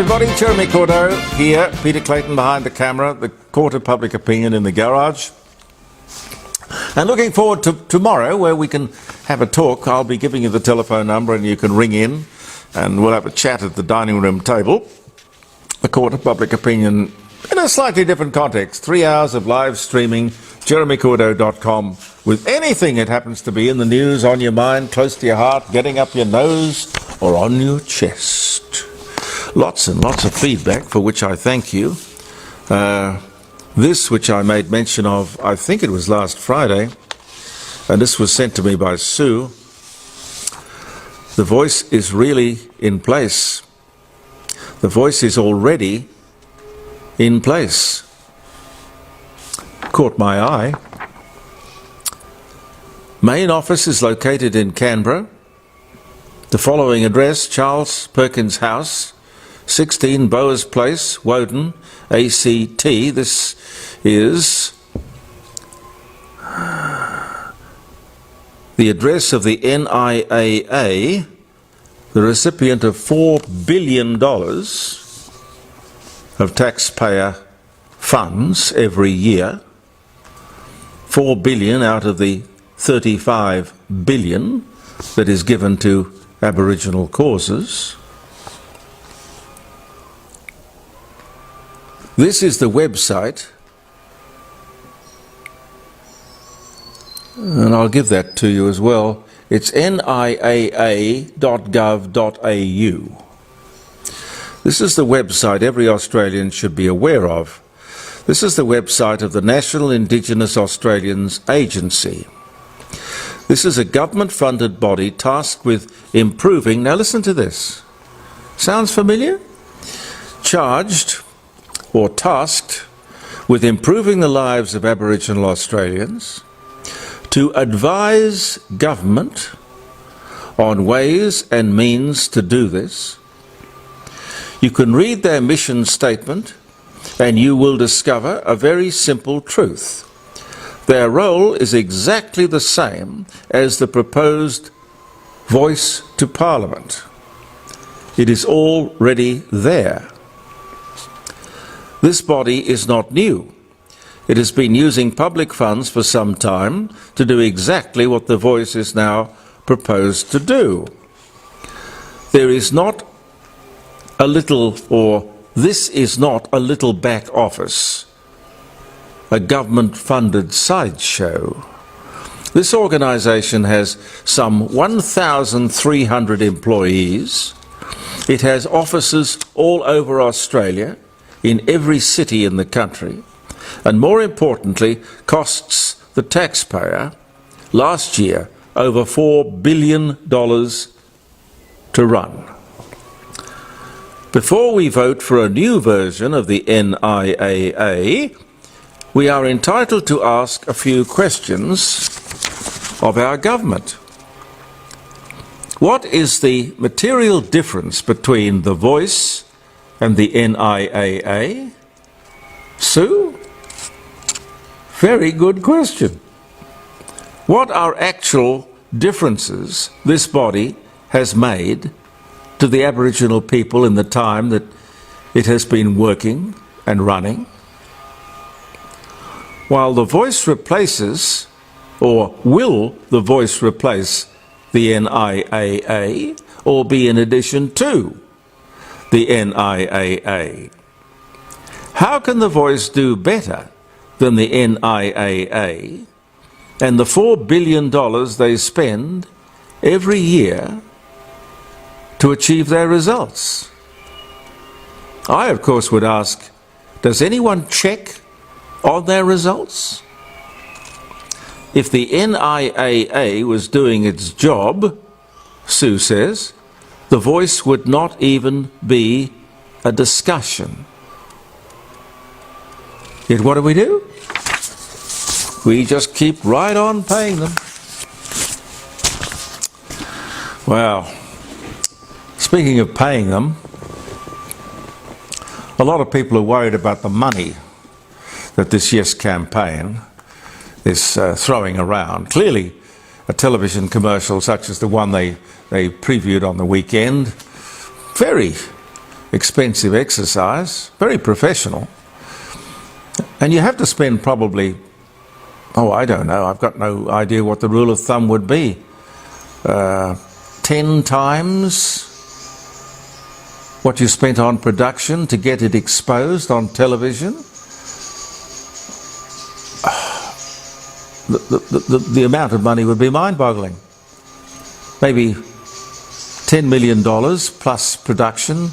everybody, Jeremy Cordeaux here, Peter Clayton behind the camera, the Court of Public Opinion in the garage. And looking forward to tomorrow where we can have a talk. I'll be giving you the telephone number and you can ring in and we'll have a chat at the dining room table. The Court of Public Opinion in a slightly different context. 3 hours of live streaming, jeremycordeaux.com, with anything that happens to be in the news, on your mind, close to your heart, getting up your nose or on your chest. Lots and lots of feedback, for which I thank you. This, which I made mention of, I think it was last Friday, and this was sent to me by Sue. The voice is really in place. The voice is already in place. Caught my eye. Main office is located in Canberra. The following address: Charles Perkins House, 16 Bowers Place, Woden, ACT. This is the address of the NIAA, the recipient of $4 billion of taxpayer funds every year. 4 billion out of the 35 billion that is given to Aboriginal causes. This is the website, and I'll give that to you as well. It's niaa.gov.au. This is the website every Australian should be aware of. This is the website of the National Indigenous Australians Agency. This is a government-funded body tasked with improving, now listen to this, sounds familiar? Charged or tasked with improving the lives of Aboriginal Australians, to advise government on ways and means to do this. You can read their mission statement and you will discover a very simple truth. Their role is exactly the same as the proposed voice to Parliament. It is already there. This body is not new. It has been using public funds for some time to do exactly what the voice is now proposed to do. There is not a little, or this is not a little back office, a government-funded sideshow. This organisation has some 1,300 employees. It has offices all over Australia, in every city in the country, and more importantly, costs the taxpayer last year over $4 billion to run. Before we vote for a new version of the NIAA, we are entitled to ask a few questions of our government. What is the material difference between the voice and the NIAA? Sue? Very good question. What are actual differences this body has made to the Aboriginal people in the time that it has been working and running? While the voice replaces, or will the voice replace the NIAA, or be in addition to the NIAA? How can the voice do better than the NIAA and the $4 billion they spend every year to achieve their results? I, of course, would ask, does anyone check on their results? If the NIAA was doing its job, Sue says, the voice would not even be a discussion. Yet what do? We just keep right on paying them. Well, speaking of paying them, a lot of people are worried about the money that this Yes campaign is throwing around. Clearly, a television commercial such as the one they previewed on the weekend, very expensive exercise, very professional. And you have to spend probably, I don't know, I've got no idea what the rule of thumb would be. 10 times what you spent on production to get it exposed on television. The amount of money would be mind-boggling. Maybe $10 million plus production.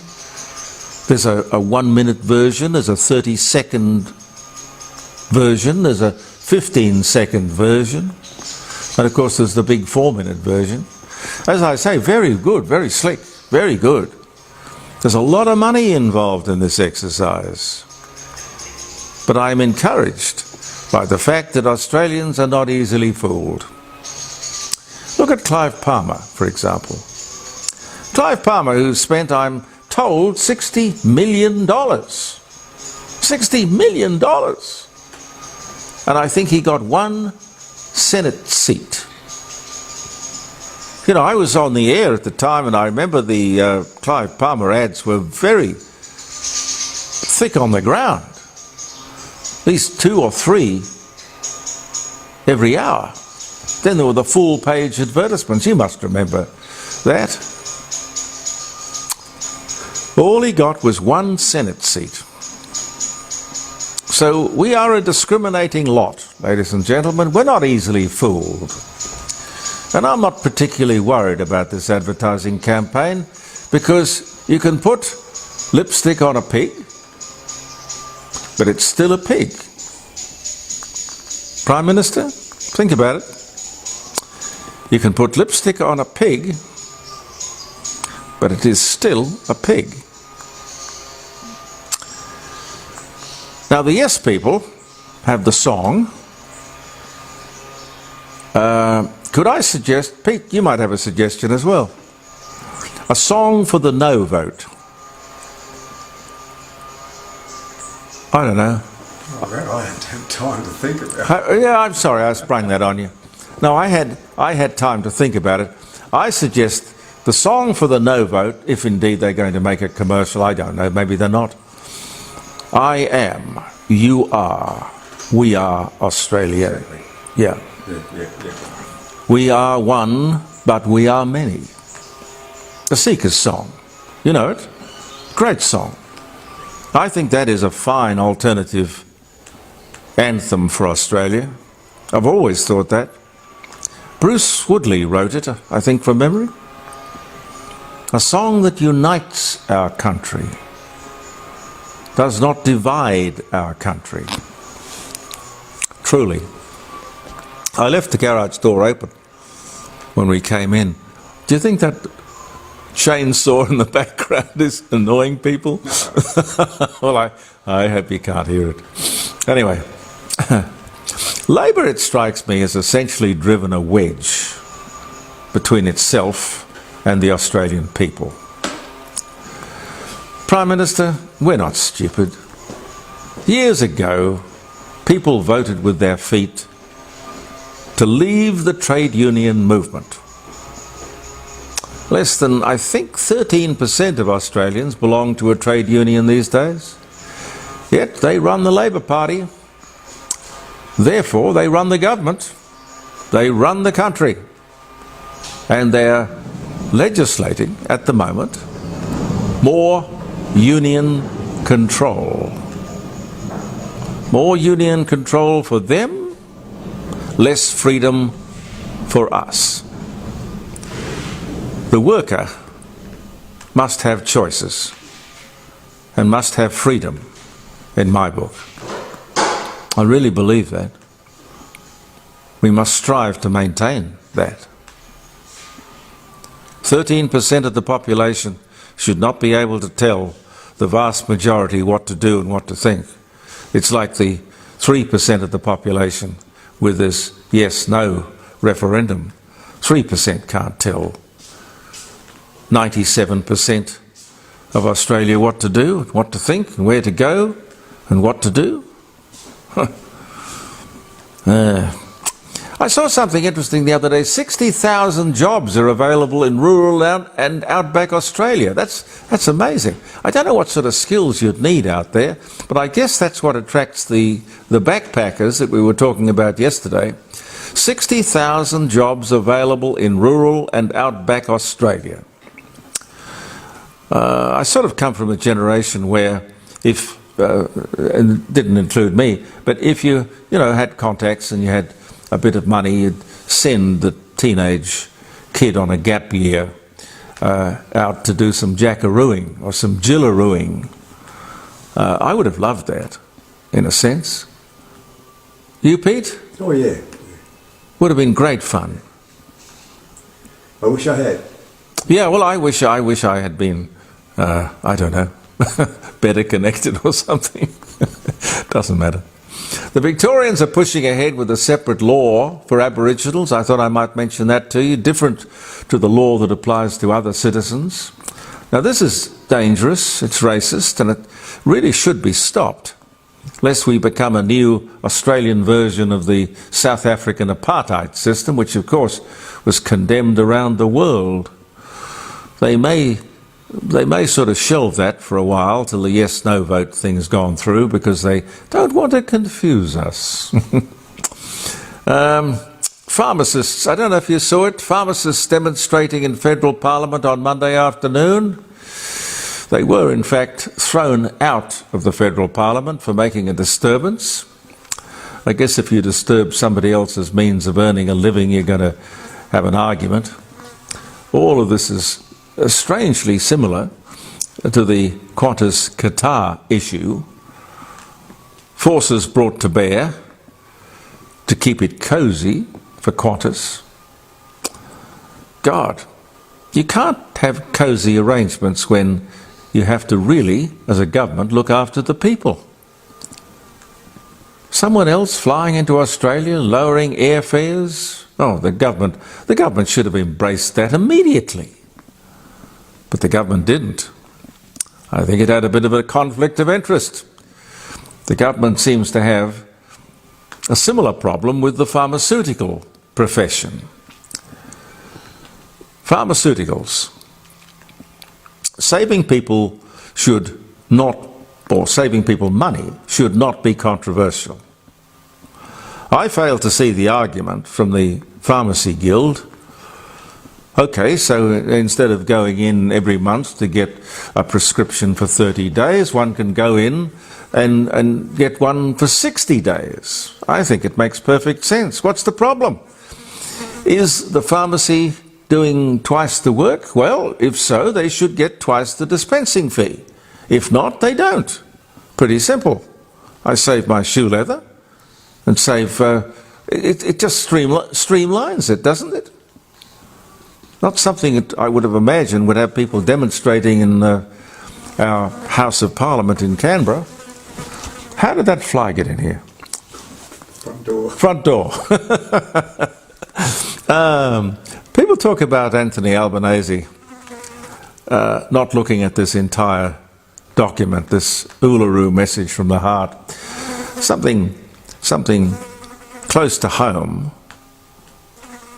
There's a 1-minute version, there's a 30-second version, there's a 15-second version, and of course there's the big 4-minute version. As I say, very good, very slick, very good. There's a lot of money involved in this exercise. But I'm encouraged by the fact that Australians are not easily fooled. Look at Clive Palmer, for example. Clive Palmer, who spent, I'm told, $60 million. $60 million! And I think he got 1 Senate seat. You know, I was on the air at the time, and I remember the Clive Palmer ads were very thick on the ground. At least 2 or 3 every hour. Then there were the full-page advertisements. You must remember that. All he got was 1 Senate seat. So we are a discriminating lot, ladies and gentlemen. We're not easily fooled. And I'm not particularly worried about this advertising campaign, because you can put lipstick on a pig, but it's still a pig. Prime Minister, think about it. You can put lipstick on a pig, but it is still a pig. Now the Yes people have the song. Could I suggest, Pete, you might have a suggestion as well. A song for the no vote. I don't know. Oh, that I hadn't had time to think about. Yeah, I'm sorry, I sprung that on you. No, I had time to think about it. I suggest the song for the no vote, if indeed they're going to make a commercial, I don't know, maybe they're not. I am, you are, we are Australia. Exactly. Yeah. Yeah. We are one, but we are many. The Seekers song. You know it? Great song. I think that is a fine alternative anthem for Australia. I've always thought that. Bruce Woodley wrote it, I think, from memory. A song that unites our country, does not divide our country. Truly. I left the garage door open when we came in. Do you think that chainsaw in the background is annoying people? Well, I hope you can't hear it. Anyway, Labor, it strikes me, has essentially driven a wedge between itself and the Australian people. Prime Minister, we're not stupid. Years ago, people voted with their feet to leave the trade union movement. Less than, I think, 13% of Australians belong to a trade union these days. Yet they run the Labor Party. Therefore, they run the government. They run the country. And they're legislating, at the moment, more union control. More union control for them, less freedom for us. The worker must have choices and must have freedom, in my book. I really believe that. We must strive to maintain that. 13% of the population should not be able to tell the vast majority what to do and what to think. It's like the 3% of the population with this yes-no referendum. 3% can't tell 97% of Australia what to do, what to think, and where to go, and what to do. I saw something interesting the other day. 60,000 jobs are available in rural and outback Australia. That's amazing. I don't know what sort of skills you'd need out there, but I guess that's what attracts the backpackers that we were talking about yesterday. 60,000 jobs available in rural and outback Australia. I sort of come from a generation where if, and it didn't include me, but if you had contacts and you had a bit of money, you'd send the teenage kid on a gap year out to do some jackarooing or some jillarooing. I would have loved that, in a sense. You, Pete? Oh, yeah. Would have been great fun. I wish I had. Yeah, well, I wish I had been, I don't know, better connected or something. Doesn't matter. The Victorians are pushing ahead with a separate law for Aboriginals. I thought I might mention that to you, different to the law that applies to other citizens. Now, this is dangerous, it's racist, and it really should be stopped, lest we become a new Australian version of the South African apartheid system, which, of course, was condemned around the world. They may sort of shelve that for a while till the yes-no vote thing's gone through, because they don't want to confuse us. Pharmacists, I don't know if you saw it, pharmacists demonstrating in federal parliament on Monday afternoon. They were, in fact, thrown out of the federal parliament for making a disturbance. I guess if you disturb somebody else's means of earning a living, you're going to have an argument. All of this is strangely similar to the Qantas Qatar issue. Forces brought to bear to keep it cosy for Qantas. God, you can't have cosy arrangements when you have to really, as a government, look after the people. Someone else flying into Australia, lowering airfares? Oh, the government should have embraced that immediately. But the government didn't. I think it had a bit of a conflict of interest. The government seems to have a similar problem with the pharmaceutical profession. Pharmaceuticals. Saving people should not, or saving people money, should not be controversial. I fail to see the argument from the Pharmacy Guild. Okay, so instead of going in every month to get a prescription for 30 days, one can go in and get one for 60 days. I think it makes perfect sense. What's the problem? Is the pharmacy doing twice the work? Well, if so, they should get twice the dispensing fee. If not, they don't. Pretty simple. I save my shoe leather and save... it just streamlines it, doesn't it? Not something that I would have imagined would have people demonstrating in our House of Parliament in Canberra. How did that fly get in here? Front door. Front door. People talk about Anthony Albanese not looking at this entire document, this Uluru message from the heart. Something close to home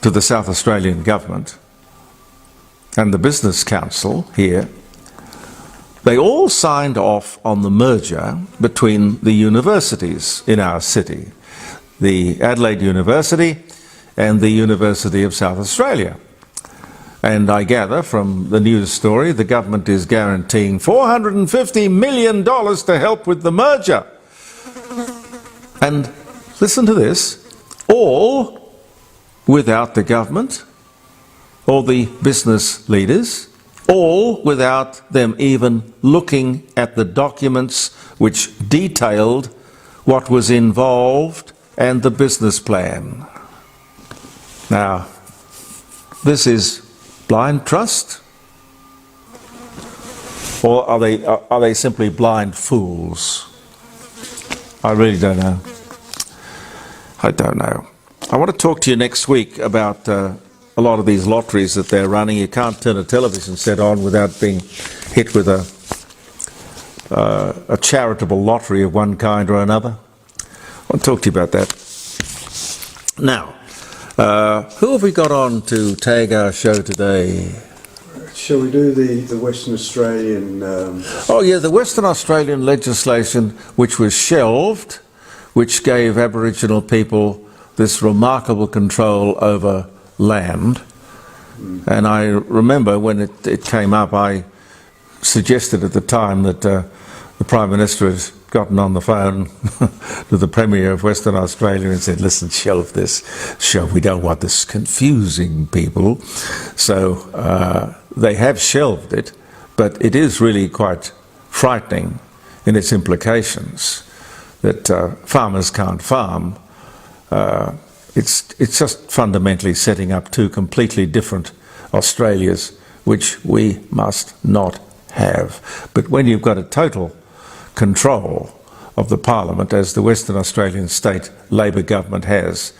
to the South Australian government and the Business Council here. They all signed off on the merger between the universities in our city, the Adelaide University and the University of South Australia. And I gather from the news story, the government is guaranteeing $450 million to help with the merger. And listen to this, all without the government or the business leaders, all without them even looking at the documents which detailed what was involved and the business plan. Now, this is blind trust? Or are they simply blind fools? I really don't know. I don't know. I want to talk to you next week about a lot of these lotteries that they're running. You can't turn a television set on without being hit with a charitable lottery of one kind or another. I want to talk to you about that. Now, Who have we got on to tag our show today? Shall we do the Western Australian... Oh yeah, the Western Australian legislation which was shelved, which gave Aboriginal people this remarkable control over land. And I remember when it came up, I suggested at the time that the Prime Minister had gotten on the phone to the Premier of Western Australia and said, listen, shelve this show. We don't want this confusing people. So they have shelved it, but it is really quite frightening in its implications that farmers can't farm. It's just fundamentally setting up two completely different Australias, which we must not have. But when you've got a total control of the Parliament, as the Western Australian state Labor government has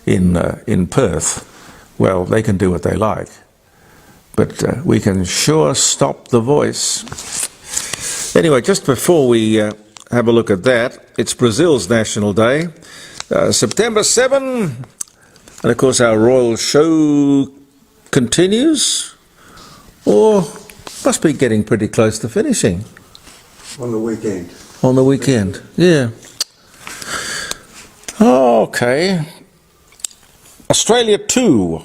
in Perth, well, they can do what they like. But we can sure stop the voice. Anyway, just before we have a look at that, it's Brazil's National Day, September 7, and of course our royal show continues, or must be getting pretty close to finishing. on the weekend. On the weekend, yeah. Okay. Australia too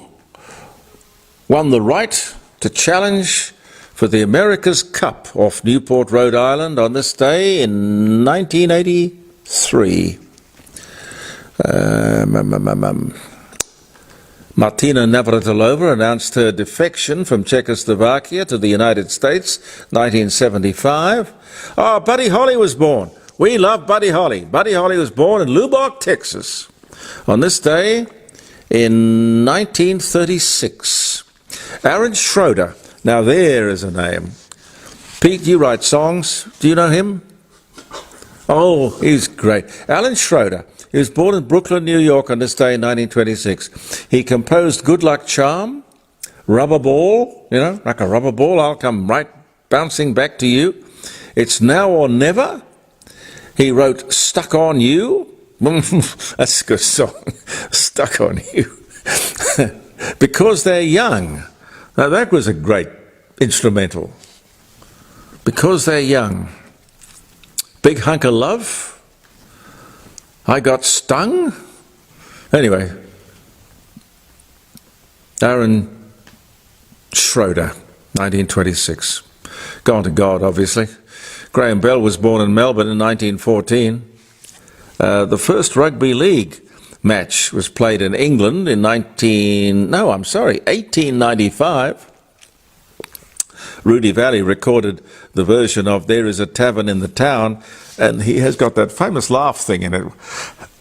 won the right to challenge for the America's Cup off Newport, Rhode Island on this day in 1983. Martina Navratilova announced her defection from Czechoslovakia to the United States, 1975. Oh, Buddy Holly was born. We love Buddy Holly. Buddy Holly was born in Lubbock, Texas, on this day in 1936. Aaron Schroeder. Now there is a name. Pete, you write songs. Do you know him? Oh, he's great. Alan Schroeder. He was born in Brooklyn, New York on this day in 1926. He composed Good Luck Charm, Rubber Ball, you know, like a rubber ball, I'll come right bouncing back to you. It's Now or Never. He wrote Stuck on You. That's a good song. Stuck on You. Because They're Young. Now that was a great instrumental. Because They're Young. Big Hunk of Love. I Got Stung. Anyway, Aaron Schroeder, 1926. Gone to God, obviously. Graham Bell was born in Melbourne in 1914. The first rugby league match was played in England in 1895. Rudy Valley recorded the version of There Is a Tavern in the Town, and he has got that famous laugh thing in it.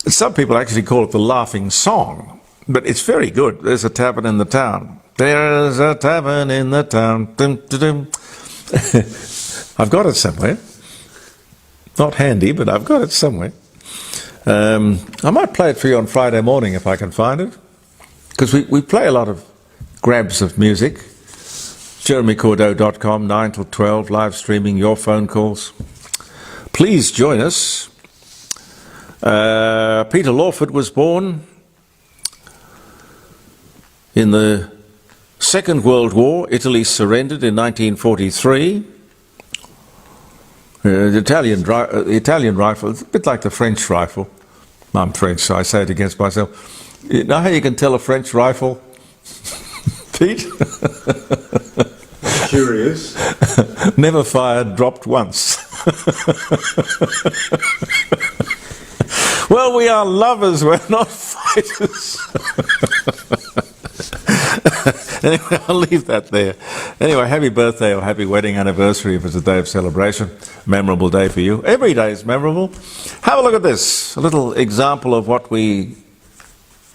Some people actually call it the laughing song, but it's very good. There's a tavern in the town. There's a tavern in the town. Dum, dum, dum. I've got it somewhere. Not handy, but I've got it somewhere. I might play it for you on Friday morning if I can find it, because we play a lot of grabs of music. JeremyCordeau.com, 9 till 12, live streaming your phone calls. Please join us. Peter Lawford was born in the Second World War. Italy surrendered in 1943. The Italian rifle, it's a bit like the French rifle. I'm French, so I say it against myself. You know how you can tell a French rifle, Pete? Curious. Never fired, dropped once. Well, we are lovers, we're not fighters. Anyway, I'll leave that there. Anyway, happy birthday or happy wedding anniversary if it's a day of celebration. Memorable day for you. Every day is memorable. Have a look at this. A little example of what we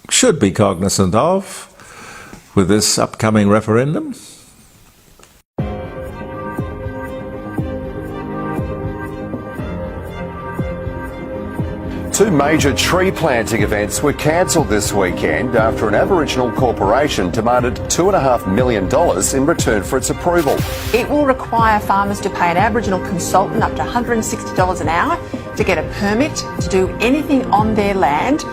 should be cognizant of with this upcoming referendum. Two major tree planting events were cancelled this weekend after an Aboriginal corporation demanded $2.5 million in return for its approval. It will require farmers to pay an Aboriginal consultant up to $160 an hour to get a permit to do anything on their land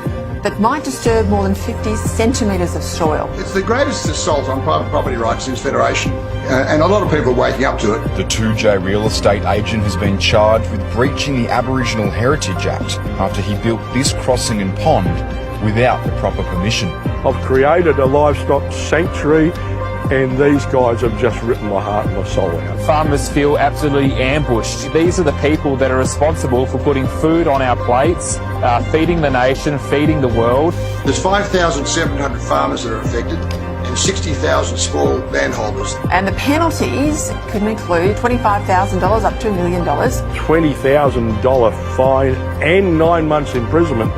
that might disturb more than 50 centimetres of soil. It's the greatest assault on private property rights since Federation, and a lot of people are waking up to it. The 2J real estate agent has been charged with breaching the Aboriginal Heritage Act after he built this crossing and pond without the proper permission. I've created a livestock sanctuary, and these guys have just ripped my heart and my soul out. Farmers feel absolutely ambushed. These are the people that are responsible for putting food on our plates, feeding the nation, feeding the world. There's 5,700 farmers that are affected and 60,000 small landholders. And the penalties could include $25,000 up to $1 million. $20,000 fine and 9 months imprisonment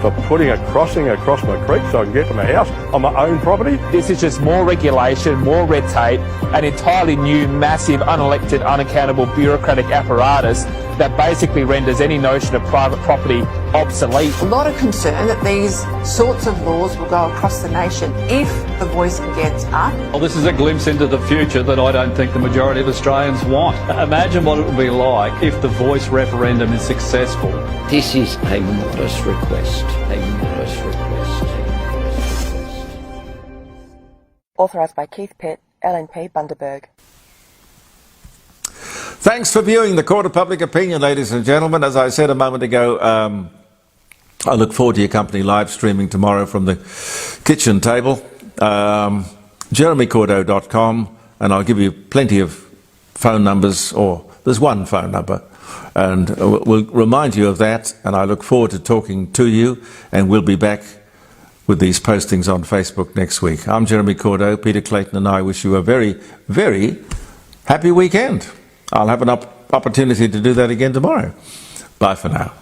for putting a crossing across my creek so I can get to my house on my own property. This is just more regulation, more red tape, an entirely new, massive, unelected, unaccountable bureaucratic apparatus that basically renders any notion of private property obsolete. A lot of concern that these sorts of laws will go across the nation if the voice gets up. Well, this is a glimpse into the future that I don't think the majority of Australians want. Imagine what it would be like if the voice referendum is successful. This is a modest request. A modest request. Authorised by Keith Pitt, LNP Bundaberg. Thanks for viewing the Court of Public Opinion, ladies and gentlemen. As I said a moment ago, I look forward to your company live streaming tomorrow from the kitchen table. JeremyCordeau.com, and I'll give you plenty of phone numbers, or there's one phone number, and we'll remind you of that, and I look forward to talking to you, and we'll be back with these postings on Facebook next week. I'm Jeremy Cordeau. Peter Clayton and I wish you a very, very happy weekend. I'll have an opportunity to do that again tomorrow. Bye for now.